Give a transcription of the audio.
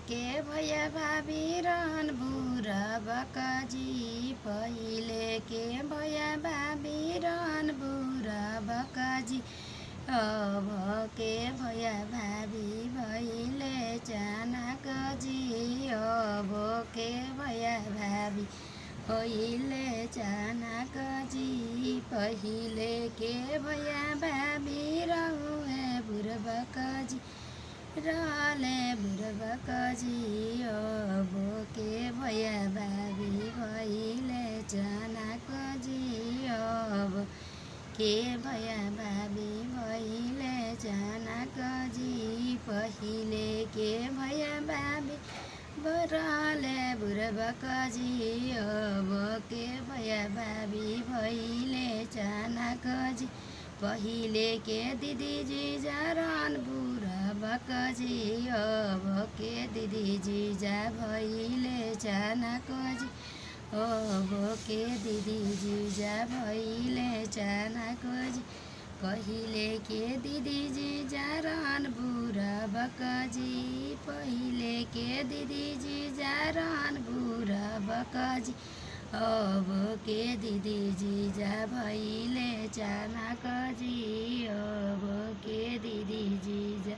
के भैया भाभी रहन बुरा बकाजी। पहिले के भैया भाभी रहन बुरा बकाजी। अब के भैया भाभी भैले चानक जी। अब के भैया भाभी भैले चानक जी। पहिले के भैया भाभी रहुए बुरबक जी रहले बुरबक जी। अब के भैया भाभी भैले चानक जी। अब के भैया भाभी भैले चानक जी। पहिले के भैया भाभी रहले बुरबक जी। अब के भैया भाभी भैले चानक जी। पहिले के दीदी जीजा रहन बुरबक जी। अब के दीदी जीजा भैले चानक जी। अब के दीदी जीजा भैले चानक जी। पहिले के दीदी जीजा रहन बुरबक जी। पहिले के दीदी जीजा रहन बुरबक जी। अब के दीदी जीजा भैले चानक जी। अब के दीदी जीजा